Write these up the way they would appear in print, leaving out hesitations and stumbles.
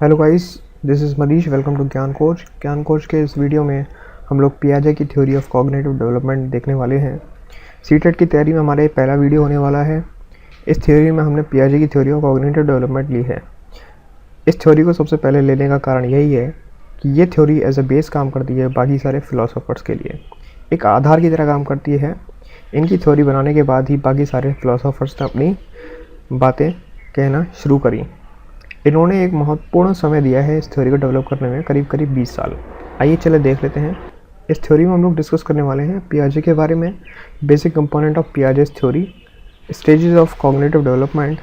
Hello guys, this is Manish. Welcome to Gyan Coach के इस video में हम लोग पियाजे की थ्योरी ऑफ कॉग्निटिव डेवलपमेंट देखने वाले हैं। सीटेट की तैयारी में हमारा ये पहला वीडियो होने वाला है। इस थ्योरी में हमने पियाजे की थ्योरी ऑफ कॉग्निटिव डेवलपमेंट ली है। इस थ्योरी को सबसे पहले लेने का कारण यही है कि ये थ्योरी एज ए बेस काम करती है बाकी सारे फिलोसोफर्स के लिए, एक आधार की तरह काम करती है। इनकी थ्योरी बनाने के बाद ही बाकी सारे फिलोसोफर्स ने अपनी बातें कहना शुरू करी। इन्होंने एक महत्वपूर्ण समय दिया है इस थ्योरी को डेवलप करने में, करीब 20 साल। आइए चले देख लेते हैं। इस थ्योरी में हम लोग डिस्कस करने वाले हैं पियाजे के बारे में, basic component of Piaget's theory, stages of cognitive development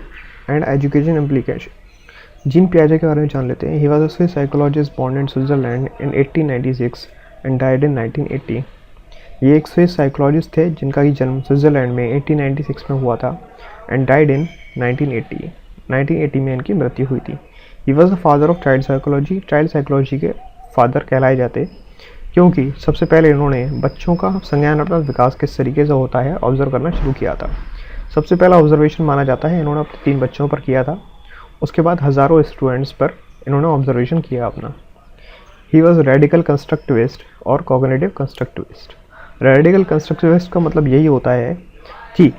and education implication. Jean पियाजे के बारे में जान लेते हैं। He was a Swiss psychologist born in Switzerland in 1896 and died in 1980। ये एक स्विस साइकोलॉजिस्ट थे जिनका कि जन्म स्विट्जरलैंड में 1896 में हुआ था एंड डाइड इन 1980 में इनकी मृत्यु हुई थी। He was the father of child psychology के फादर कहलाए जाते, क्योंकि सबसे पहले इन्होंने बच्चों का संज्ञानात्मक विकास किस तरीके से होता है ऑब्जर्व करना शुरू किया था। सबसे पहला ऑब्जर्वेशन माना जाता है इन्होंने अपने 3 बच्चों पर किया था। उसके बाद हज़ारों स्टूडेंट्स पर इन्होंने ऑब्जर्वेशन किया अपना। ही वॉज रेडिकल कंस्ट्रक्टिविस्ट और कॉग्निटिव कंस्ट्रक्टिविस्ट। रेडिकल कंस्ट्रक्टिविस्ट का मतलब यही होता है कि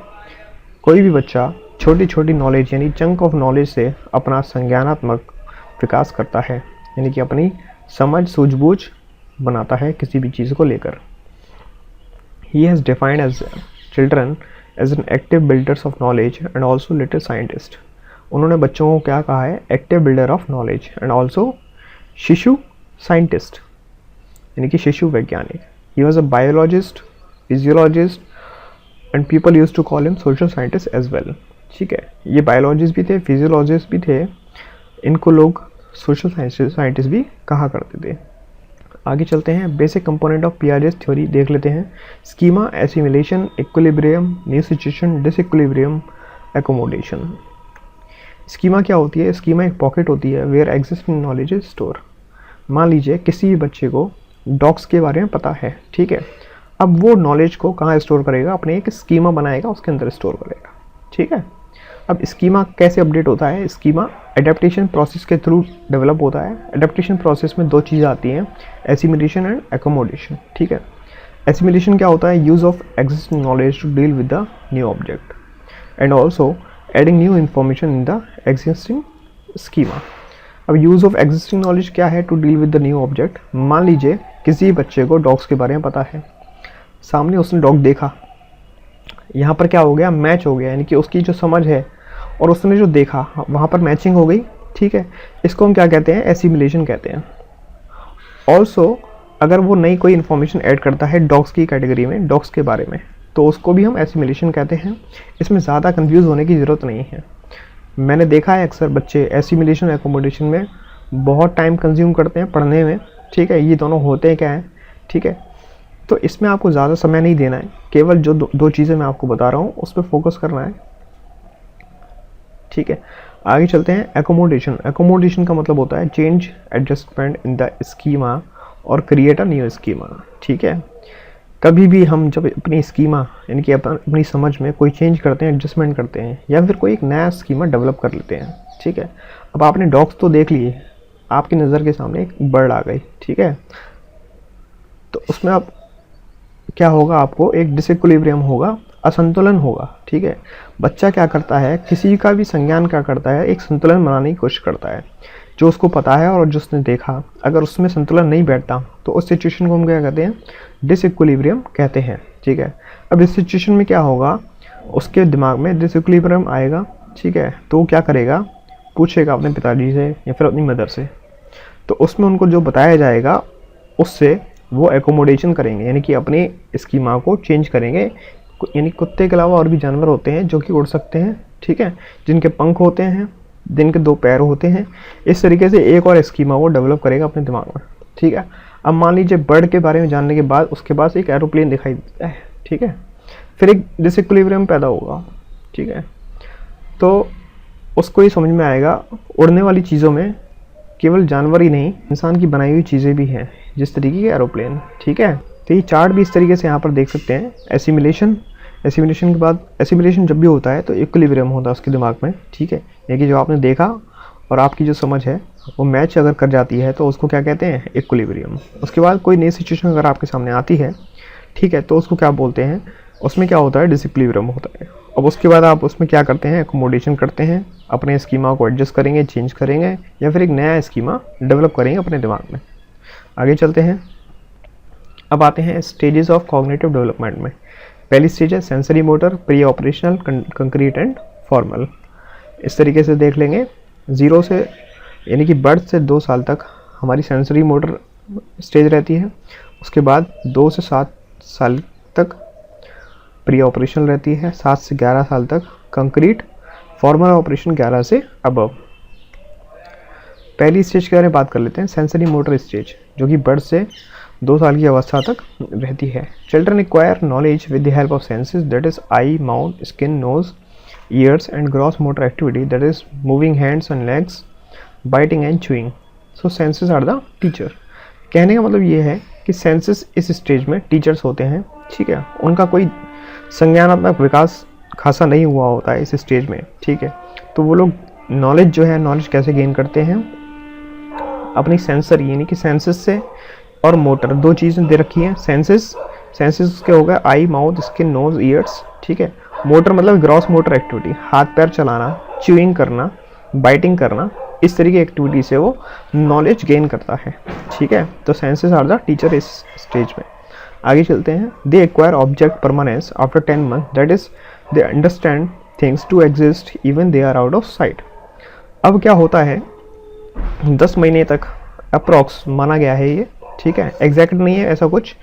कोई भी बच्चा छोटी छोटी नॉलेज यानी चंक ऑफ नॉलेज से अपना संज्ञानात्मक विकास करता है, यानी कि अपनी समझ सूझबूझ बनाता है किसी भी चीज़ को लेकर। He has defined as children as an active builders of knowledge and also little scientist. उन्होंने बच्चों को क्या कहा है? Active builder of knowledge and also शिशु साइंटिस्ट, यानी कि शिशु वैज्ञानिक। He was a biologist, physiologist and people use to call him social scientist as well. ठीक है, ये बायोलॉजिस्ट भी थे, फिजियोलॉजिस्ट भी थे, इनको लोग सोशल साइंटिस्ट भी कहा करते थे। आगे चलते हैं। Basic component of Piaget's theory देख लेते हैं। Schema, assimilation, equilibrium, new situation, disequilibrium, accommodation. Schema क्या होती है? स्कीमा एक पॉकेट होती है where existing knowledge is store. मान लीजिए किसी भी बच्चे को डॉग्स के बारे में पता है, ठीक है। अब वो नॉलेज को कहाँ स्टोर करेगा? अपने एक स्कीमा बनाएगा, उसके अंदर स्टोर करेगा, ठीक है। अब स्कीमा कैसे अपडेट होता है? स्कीमा एडेप्टेशन प्रोसेस के थ्रू डेवलप होता है। एडेप्टेशन प्रोसेस में 2 चीज़ें आती हैं, एसिमिलेशन एंड एकोमोडेशन, ठीक है। एसिमिलेशन क्या होता है? Use of existing knowledge to deal with the new object and also adding new information in the existing schema. अब यूज़ ऑफ एग्जिस्टिंग नॉलेज क्या है? To deal with the new object. मान लीजिए किसी बच्चे को डॉग्स के बारे में पता है, सामने उसने डॉग देखा, यहाँ पर क्या हो गया? मैच हो गया, यानी कि उसकी जो समझ है और उसने जो देखा वहाँ पर मैचिंग हो गई, ठीक है। इसको हम क्या कहते हैं? एसिमिलेशन कहते हैं। ऑल्सो अगर वो नई कोई इन्फॉर्मेशन ऐड करता है डॉग्स की कैटेगरी में, डॉग्स के बारे में, तो उसको भी हम एसिमिलेशन कहते हैं। इसमें ज़्यादा कंफ्यूज होने की ज़रूरत नहीं है। मैंने देखा है अक्सर बच्चे एसिमिलेशन एकोमोडेशन में बहुत टाइम कंज्यूम करते हैं पढ़ने में, ठीक है। ये दोनों होते हैं क्या हैं, ठीक है। तो इसमें आपको ज़्यादा समय नहीं देना है, केवल जो दो चीज़ें मैं आपको बता रहा हूँ उस पर फोकस करना है, ठीक है। आगे चलते हैं। एकोमोडेशन। एकोमोडेशन का मतलब होता है change adjustment in the schema और क्रिएट अ न्यू स्कीमा, ठीक है। कभी भी हम जब अपनी स्कीमा यानी कि अपनी समझ में कोई चेंज करते हैं, एडजस्टमेंट करते हैं, या फिर कोई एक नया स्कीमा डेवलप कर लेते हैं, ठीक है। अब आपने डॉग्स तो देख लिए, आपकी नज़र के सामने एक बर्ड आ गई, ठीक है। तो उसमें आप क्या होगा? आपको एक डिसइक्विलिब्रियम होगा, असंतुलन होगा, ठीक है। बच्चा क्या करता है? किसी का भी संज्ञान क्या करता है? एक संतुलन बनाने की कोशिश करता है। जो उसको पता है और जो उसने देखा, अगर उसमें संतुलन नहीं बैठता तो उस सिचुएशन को हम क्या कहते हैं? डिसइक्विलिब्रियम कहते हैं, ठीक है। अब इस सिचुएशन में क्या होगा? उसके दिमाग में डिसइक्विलिब्रियम आएगा, ठीक है। तो वो क्या करेगा? पूछेगा अपने पिताजी से या फिर अपनी मदर से। तो उसमें उनको जो बताया जाएगा उससे वो एकोमोडेशन करेंगे, यानी कि अपनी स्कीमा को चेंज करेंगे। यानी कुत्ते के अलावा और भी जानवर होते हैं जो कि उड़ सकते हैं, ठीक है, जिनके पंख होते हैं, जिनके 2 पैर होते हैं। इस तरीके से एक और स्कीमा वो डेवलप करेगा अपने दिमाग में, ठीक है। अब मान लीजिए बर्ड के बारे में जानने के बाद उसके पास एक एरोप्लेन दिखाई देता है, ठीक है। फिर एक डिसइक्विलिब्रियम पैदा होगा, ठीक है। तो उसको ये समझ में आएगा उड़ने वाली चीज़ों में केवल जानवर ही नहीं, इंसान की बनाई हुई चीज़ें भी हैं, जिस तरीके के एरोप्लेन, ठीक है। तो ये चार्ट भी इस तरीके से यहाँ पर देख सकते हैं। एसिमिलेशन के बाद, एसिमिलेशन जब भी होता है तो इक्विलिब्रियम होता है उसके दिमाग में, ठीक है। यानी कि जो आपने देखा और आपकी जो समझ है वो मैच अगर कर जाती है तो उसको क्या कहते हैं, इक्विलिब्रियम। उसके बाद कोई नई सिचुएशन अगर आपके सामने आती है, ठीक है, तो उसको क्या बोलते हैं, उसमें क्या होता है, डिसइक्विलिब्रियम होता है। अब उसके बाद आप उसमें क्या करते हैं, एकोमोडेशन करते हैं, अपने स्कीमा को एडजस्ट करेंगे, चेंज करेंगे, या फिर एक नया स्कीमा डेवलप करेंगे अपने दिमाग में। आगे चलते हैं। अब आते हैं स्टेजेस ऑफ कॉग्निटिव डेवलपमेंट में। पहली स्टेज है sensory motor, pre operational, concrete and formal. इस तरीके से देख लेंगे। 0 से यानी कि बर्थ से 2 साल तक हमारी सेंसरी मोटर स्टेज रहती है। उसके बाद 2 से 7 साल तक प्री ऑपरेशनल रहती है, 7 से 11 साल तक कंक्रीट, फॉर्मल ऑपरेशन 11 से अबव। पहली स्टेज के बारे में बात कर लेते हैं, सेंसरी मोटर स्टेज, जो कि बर्थ से 2 साल की अवस्था तक रहती है। Children acquire knowledge with the help of senses, that is eye, mouth, skin, nose, ears and gross motor activity, that is moving hands and legs, biting and chewing. So senses are the teacher. कहने का मतलब ये है कि senses इस stage में teachers होते हैं, ठीक है। उनका कोई संज्ञानात्मक विकास खासा नहीं हुआ होता है इस स्टेज में, ठीक है। तो वो लोग नॉलेज जो है, नॉलेज कैसे गेन करते हैं, अपनी सेंसर यानी कि सेंसेस से, और मोटर 2 चीज़ें दे रखी हैं। सेंसेस के हो गए आई, माउथ, स्किन, नोज, ईयर्स, ठीक है। मोटर मतलब ग्रॉस मोटर एक्टिविटी, हाथ पैर चलाना, च्यूइंग करना, बाइटिंग करना, इस तरीके की एक्टिविटी से वो नॉलेज गेन करता है, ठीक है। तो सेंसेस आर द टीचर इस स्टेज में। आगे चलते हैं। They acquire object permanence after 10 month, that is they understand things to exist even they are out of sight. अब क्या होता है, 10 महीने तक अप्रॉक्स माना गया है ये, ठीक है। एग्जैक्ट नहीं है ऐसा कुछ,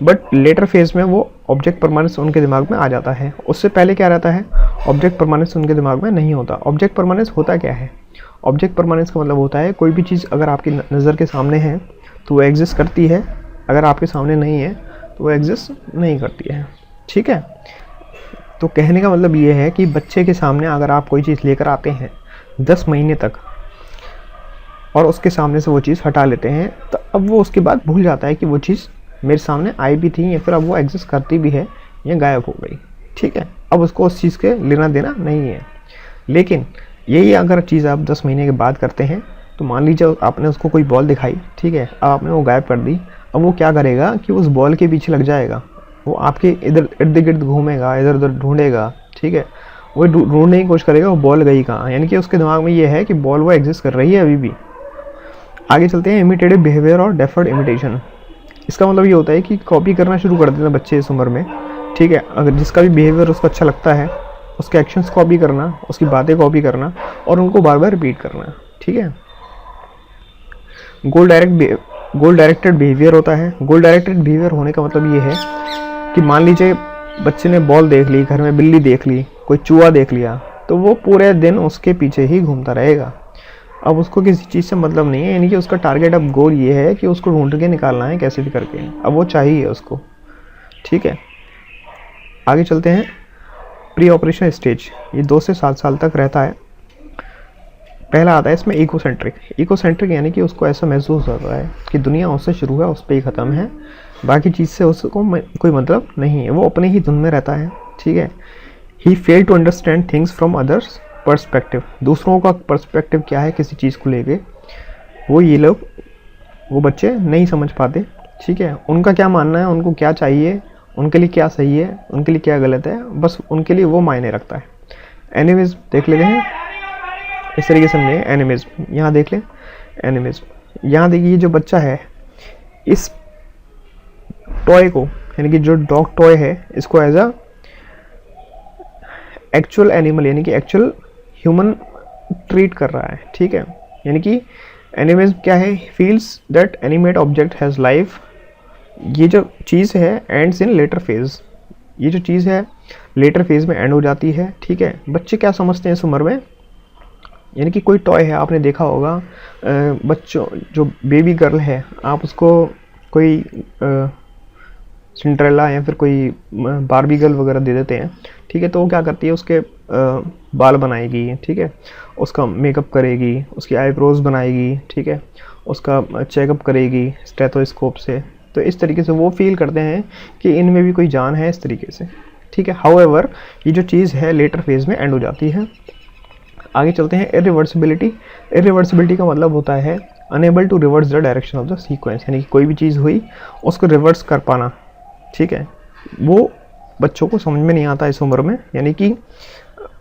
बट लेटर फेज में वो ऑब्जेक्ट परमानेंस उनके दिमाग में आ जाता है। उससे पहले क्या रहता है, ऑब्जेक्ट परमानेंस उनके दिमाग में नहीं होता। ऑब्जेक्ट परमानेंस होता क्या है, ऑब्जेक्ट परमानेंस का मतलब होता है कोई भी चीज़ अगर आपकी नज़र के सामने है तो वो एग्जिस्ट करती है, अगर आपके सामने नहीं है तो वो एग्जिस्ट नहीं करती है, ठीक है। तो कहने का मतलब ये है कि बच्चे के सामने अगर आप कोई चीज़ लेकर आते हैं 10 महीने तक और उसके सामने से वो चीज़ हटा लेते हैं, तो अब वो उसके बाद भूल जाता है कि वो चीज़ मेरे सामने आई भी थी, या फिर अब वो एग्जिस्ट करती भी है या गायब हो गई, ठीक है। अब उसको उस चीज़ के लेना देना नहीं है। लेकिन यही अगर चीज़ आप 10 महीने के बाद करते हैं, तो मान लीजिए आपने उसको कोई बॉल दिखाई, ठीक है, अब आपने वो गायब कर दी। अब वो क्या करेगा कि उस बॉल के पीछे लग जाएगा, वो आपके इधर इर्द गिर्द घूमेगा, इधर उधर ढूंढेगा, ठीक है। वो ढूंढने की कोशिश करेगा वो बॉल गई कहाँ, यानी कि उसके दिमाग में ये है कि बॉल वो एग्जिस्ट कर रही है अभी भी। आगे चलते हैं। इमिटेटिव बिहेवियर और डेफर्ड इमिटेशन। इसका मतलब ये होता है कि कॉपी करना शुरू कर देते हैं बच्चे इस उम्र में, ठीक है। अगर जिसका भी बिहेवियर उसको अच्छा लगता है, उसके एक्शंस कॉपी करना, उसकी बातें कॉपी करना और उनको बार बार रिपीट करना, ठीक है। गोल डायरेक्टेड बिहेवियर होता है। गोल डायरेक्टेड बिहेवियर होने का मतलब ये है कि मान लीजिए बच्चे ने बॉल देख ली, घर में बिल्ली देख ली, कोई चूहा देख लिया, तो वो पूरे दिन उसके पीछे ही घूमता रहेगा। अब उसको किसी चीज़ से मतलब नहीं है, यानी कि उसका टारगेट अब गोल ये है कि उसको ढूंढ के निकालना है कैसे भी करके, अब वो चाहिए उसको, ठीक है। आगे चलते हैं। प्री ऑपरेशन स्टेज, ये 2 से 7 साल तक रहता है। पहला आता है इसमें इकोसेंट्रिक यानी कि उसको ऐसा महसूस होता है कि दुनिया उससे शुरू है, उस पर ही ख़त्म है, बाकी चीज़ से उसको कोई मतलब नहीं है, वो अपने ही धुन में रहता है, ठीक है। He fail to understand things from others perspective, दूसरों का पर्सपेक्टिव क्या है किसी चीज़ को लेके, वो बच्चे नहीं समझ पाते, ठीक है। उनका क्या मानना है, उनको क्या चाहिए, उनके लिए क्या सही है, उनके लिए क्या गलत है, बस उनके लिए वो मायने रखता है। एनिमिज़्म देख लेते हैं, इस तरीके से समझे। एनिमिज़्म यहाँ देख लें। एनिमिज़्म यहाँ देखिए, जो बच्चा है इस टॉय को, यानी कि जो डॉग टॉय है, इसको एज अ एक्चुअल एनिमल यानी कि एक्चुअल ह्यूमन ट्रीट कर रहा है, ठीक है। यानी कि एनिमिज़्म क्या है, feels that animate object has life. ये जो चीज़ है एंड्स इन लेटर फेज, ये जो चीज़ है लेटर फेज में एंड हो जाती है, ठीक है। बच्चे क्या समझते हैं इस उम्र में, यानी कि कोई टॉय है, आपने देखा होगा बच्चों, जो बेबी गर्ल है, आप उसको कोई सिंड्रेला या फिर कोई बारबी गर्ल वगैरह दे देते हैं, ठीक है। तो वो क्या करती है, उसके बाल बनाएगी, ठीक है, उसका मेकअप करेगी, उसकी आईब्रोज बनाएगी, ठीक है, उसका चेकअप करेगी स्टेथोस्कोप से। तो इस तरीके से वो फील करते हैं कि इनमें भी कोई जान है, इस तरीके से, ठीक है। हाउएवर ये जो चीज़ है लेटर फेज में एंड हो जाती है। आगे चलते हैं इरिवर्सिबिलिटी। इरिवर्सिबिलिटी का मतलब होता है unable to reverse the direction of the sequence, यानी कि कोई भी चीज़ हुई उसको रिवर्स कर पाना, ठीक है, वो बच्चों को समझ में नहीं आता इस उम्र में। यानी कि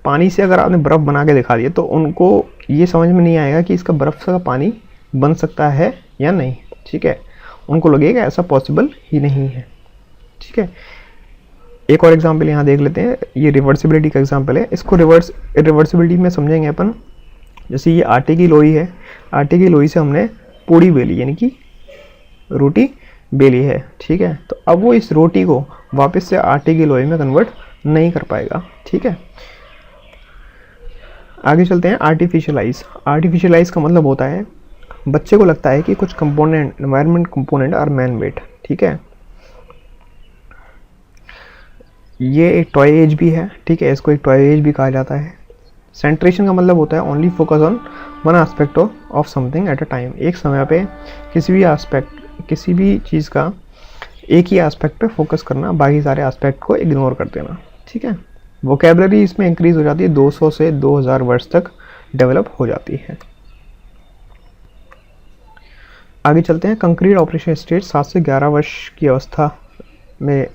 पानी से अगर आपने बर्फ़ बना के दिखा दिया तो उनको ये समझ में नहीं आएगा कि इसका बर्फ़ का पानी बन सकता है या नहीं, ठीक है, उनको लगेगा ऐसा पॉसिबल ही नहीं है, ठीक है। एक और एग्जांपल यहाँ देख लेते हैं, ये रिवर्सिबिलिटी का एग्जांपल है। इसको रिवर्सिबिलिटी में समझेंगे अपन, जैसे ये आटे की लोई है, आटे की लोई से हमने पूड़ी बेली यानी कि रोटी बेली है, ठीक है, तो अब वो इस रोटी को वापस से आटे की लोई में कन्वर्ट नहीं कर पाएगा, ठीक है। आगे चलते हैं आर्टिफिशियलाइज। आर्टिफिशियलाइज का मतलब होता है बच्चे को लगता है कि कुछ component, environment component are man made, ठीक है। ये एक टॉय एज भी है, ठीक है, इसको एक टॉय एज भी कहा जाता है। सेंट्रेशन का मतलब होता है only focus on one aspect of something at a time, एक समय पे किसी भी चीज़ का एक ही एस्पेक्ट पे फोकस करना, बाकी सारे एस्पेक्ट को इग्नोर कर देना, ठीक है। वोकेबलरी इसमें इंक्रीज हो जाती है, 200 से 2000 वर्ड्स तक डेवलप हो जाती है। आगे चलते हैं कंक्रीट ऑपरेशन स्टेज, 7 से 11 वर्ष की अवस्था में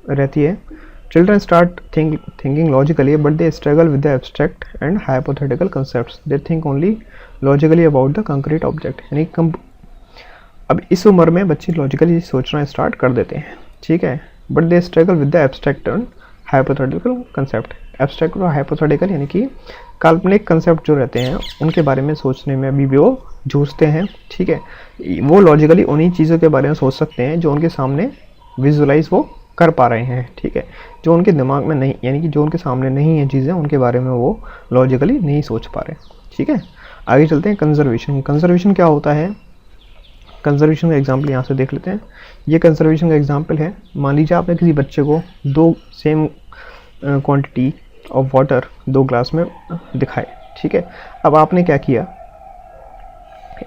रहती है। Children start thinking logically but they struggle with the abstract and hypothetical concepts, they think only logically about the concrete object, यानी अब इस उम्र में बच्चे लॉजिकली सोचना स्टार्ट कर देते हैं, ठीक है, but they struggle with the abstract and hypothetical concept. Abstract और हाइपोथेटिकल यानी कि काल्पनिक कंसेप्ट जो रहते हैं उनके बारे में सोचने में अभी भी वो जूझते हैं, ठीक है। वो लॉजिकली उन्हीं चीज़ों के बारे में सोच सकते हैं जो उनके सामने विजुलाइज वो कर पा रहे हैं, ठीक है, जो उनके दिमाग में नहीं, यानी कि जो उनके सामने नहीं है चीज़ें उनके बारे में वो लॉजिकली नहीं सोच पा रहे, ठीक है। आगे चलते हैं कंजर्वेशन। कंजर्वेशन क्या होता है, कंजर्वेशन का एग्जाम्पल यहाँ से देख लेते हैं। ये कंजर्वेशन का एग्जाम्पल है, मान लीजिए आपने किसी बच्चे को 2 same quantity of water 2 glass में दिखाए, ठीक है। अब आपने क्या किया,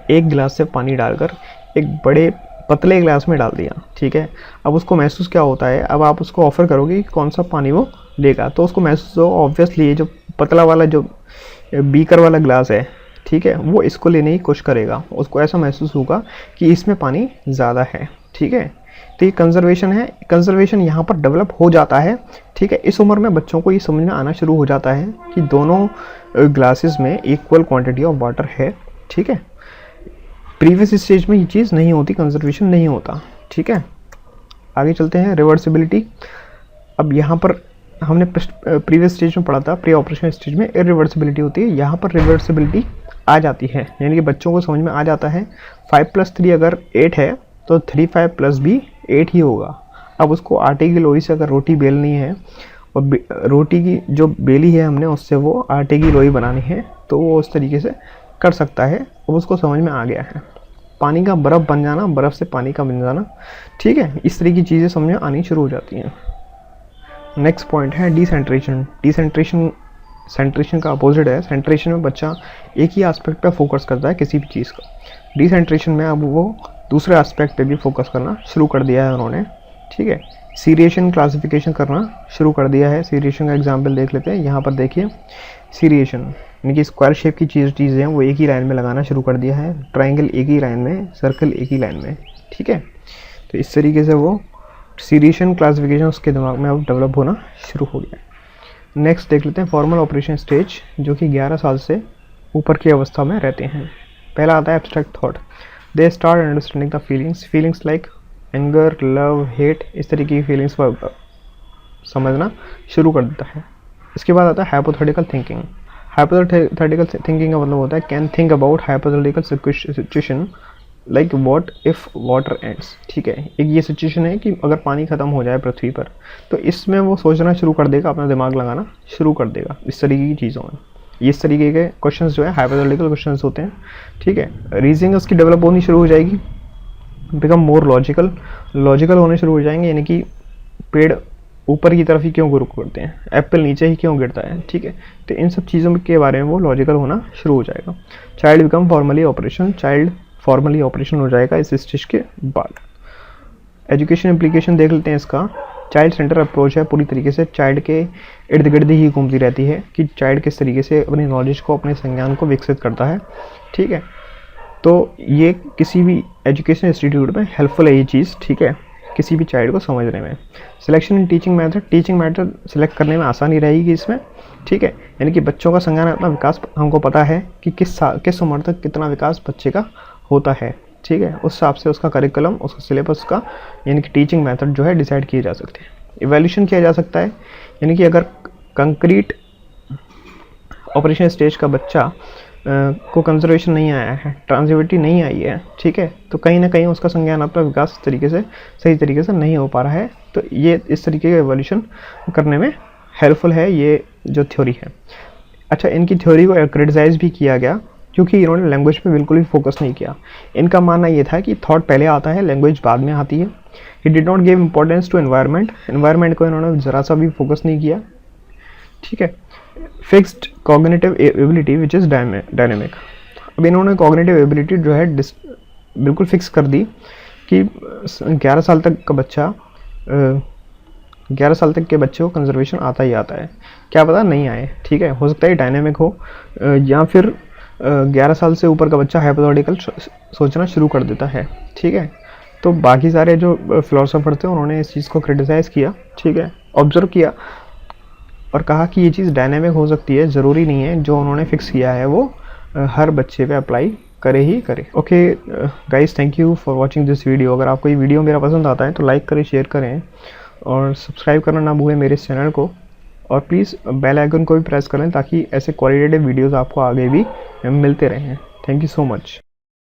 एक गिलास से पानी डालकर एक बड़े पतले गिलास में डाल दिया, ठीक है। अब उसको महसूस क्या होता है, अब आप उसको ऑफ़र करोगे कि कौन सा पानी वो लेगा, तो उसको महसूस हो ऑब्वियसली ये जो पतला वाला जो बीकर वाला गिलास है, ठीक है, वो इसको लेने की कोशिश करेगा, उसको ऐसा महसूस होगा कि इसमें पानी ज़्यादा है, ठीक है। तो ये कंजर्वेशन है, कंजर्वेशन यहाँ पर डेवलप हो जाता है, ठीक है। इस उम्र में बच्चों को ये समझ में आना शुरू हो जाता है कि दोनों ग्लासेस में इक्वल क्वांटिटी ऑफ वाटर है, ठीक है। प्रीवियस स्टेज में ये चीज़ नहीं होती, कंजर्वेशन नहीं होता, ठीक है। आगे चलते हैं रिवर्सिबिलिटी। अब यहाँ पर हमने प्रीवियस स्टेज में पढ़ा था, प्री ऑपरेशन स्टेज में इरिवर्सिबिलिटी होती है, यहाँ पर रिवर्सिबिलिटी आ जाती है, यानी कि बच्चों को समझ में आ जाता है 5 + 3 अगर 8 है तो 3 5 + भी 8 ही होगा। अब उसको आटे की लोई से अगर रोटी बेलनी है और रोटी की जो बेली है हमने उससे वो आटे की लोई बनानी है, तो वो उस तरीके से कर सकता है, अब उसको समझ में आ गया है। पानी का बर्फ़ बन जाना, बर्फ़ से पानी का बन जाना, ठीक है, इस तरह की चीज़ें समझ में आनी शुरू हो जाती हैं। नेक्स्ट पॉइंट है डिसेंट्रेशन। डिसेंट्रेशन सेंट्रेशन का अपोजिट है। सेंट्रेशन में बच्चा एक ही एस्पेक्ट पे फोकस करता है किसी भी चीज़ का। डिसेंट्रेशन में अब वो दूसरे एस्पेक्ट पे भी फोकस करना शुरू कर दिया है उन्होंने, ठीक है। सीरिएशन क्लासिफिकेशन करना शुरू कर दिया है। सीरिएशन का एग्जांपल देख लेते हैं। यहाँ पर देखिए, सीरिएशन यानी कि स्क्वायर शेप की चीज़ें हैं वो एक ही लाइन में लगाना शुरू कर दिया है, ट्रायंगल एक ही लाइन में, सर्कल एक ही लाइन में, ठीक है। तो इस तरीके से वो सीरिएशन क्लासिफिकेशन उसके दिमाग में अब डेवलप होना शुरू हो गया है। नेक्स्ट देख लेते हैं फॉर्मल ऑपरेशन स्टेज, जो कि 11 साल से ऊपर की अवस्था में रहते हैं। पहला आता है abstract thought. They start understanding the feelings like anger, love, hate, इस तरीके की फीलिंग्स को समझना शुरू कर देता है। इसके बाद आता है हाइपोथेटिकल थिंकिंग। हाइपोथेटिकल थिंकिंग का मतलब होता है can think about hypothetical situation like what if water ends, ठीक है। एक ये सिचुएशन है कि अगर पानी ख़त्म हो जाए पृथ्वी पर, तो इसमें वो सोचना शुरू कर देगा, अपना दिमाग लगाना शुरू कर देगा इस तरीके की चीज़ों में। इस तरीके के क्वेश्चंस जो है हाइपोथेटिकल क्वेश्चंस होते हैं, ठीक है। रीजनिंग उसकी डेवलप होनी शुरू हो जाएगी, बिकम मोर लॉजिकल होने शुरू हो जाएंगे, यानी कि पेड़ ऊपर की तरफ ही क्यों ग्रो करते हैं, एप्पल नीचे ही क्यों गिरता है, ठीक है। तो इन सब चीज़ों के बारे में वो लॉजिकल होना शुरू हो जाएगा। Child become formally operation, child formally operation हो जाएगा इस स्टेज के बाद। एजुकेशन इम्प्लीकेशन देख लेते हैं इसका। चाइल्ड सेंटर अप्रोच है, पूरी तरीके से चाइल्ड के इर्द गिर्द ही घूमती रहती है कि चाइल्ड किस तरीके से अपनी नॉलेज को, अपने संज्ञान को विकसित करता है। ठीक है, तो ये किसी भी एजुकेशन इंस्टीट्यूट में हेल्पफुल है ये चीज़। ठीक है, किसी भी चाइल्ड को समझने में। Selection in teaching method select करने में आसानी रहेगी इसमें। ठीक है, यानी कि बच्चों का संज्ञानात्मक विकास हमको पता है कि किस उम्र तक कितना विकास बच्चे का होता है। ठीक है, उस हिसाब से उसका करिकुलम, उसका सिलेबस का, यानी कि टीचिंग मेथड जो है डिसाइड किए जा सकते हैं। इवैल्यूएशन किया जा सकता है, यानी कि अगर कंक्रीट ऑपरेशन स्टेज का बच्चा को कंजर्वेशन नहीं आया है, ट्रांजिटिविटी नहीं आई है, ठीक है, तो कहीं ना कहीं उसका संज्ञानात्मक विकास सही तरीके से नहीं हो पा रहा है। तो ये इस तरीके का इवोल्यूशन करने में हेल्पफुल है ये जो थ्योरी है। अच्छा, इनकी थ्योरी को क्रिटिसाइज भी किया गया क्योंकि इन्होंने लैंग्वेज पे बिल्कुल भी फोकस नहीं किया। इनका मानना ये था कि थॉट पहले आता है, लैंग्वेज बाद में आती है। He did not give importance to environment को इन्होंने ज़रा सा भी फोकस नहीं किया। ठीक है, fixed cognitive ability which is dynamic. अब इन्होंने कॉग्निटिव एबिलिटी जो है बिल्कुल फिक्स कर दी कि 11 साल तक का बच्चा 11 साल तक के बच्चे को कंजर्वेशन आता ही आता है, क्या पता नहीं आए। ठीक है, हो सकता है डायनेमिक हो, या फिर 11 साल से ऊपर का बच्चा हाइपोथेटिकल सोचना शुरू कर देता है। ठीक है, तो बाकी सारे जो फिलोसोफर थे उन्होंने इस चीज़ को क्रिटिसाइज़ किया। ठीक है, ऑब्जर्व किया और कहा कि ये चीज़ डायनेमिक हो सकती है, ज़रूरी नहीं है जो उन्होंने फिक्स किया है वो हर बच्चे पे अप्लाई करे ही करे। Okay guys, thank you for watching this video. अगर आपको ये वीडियो मेरा पसंद आता है तो लाइक करें, शेयर करें और सब्सक्राइब करना ना भूलें मेरे इस चैनल को, और प्लीज़ बेल आइकन को भी प्रेस करें ताकि ऐसे क्वालिटेटिव वीडियोज़ आपको आगे भी मिलते रहें। Thank you so much.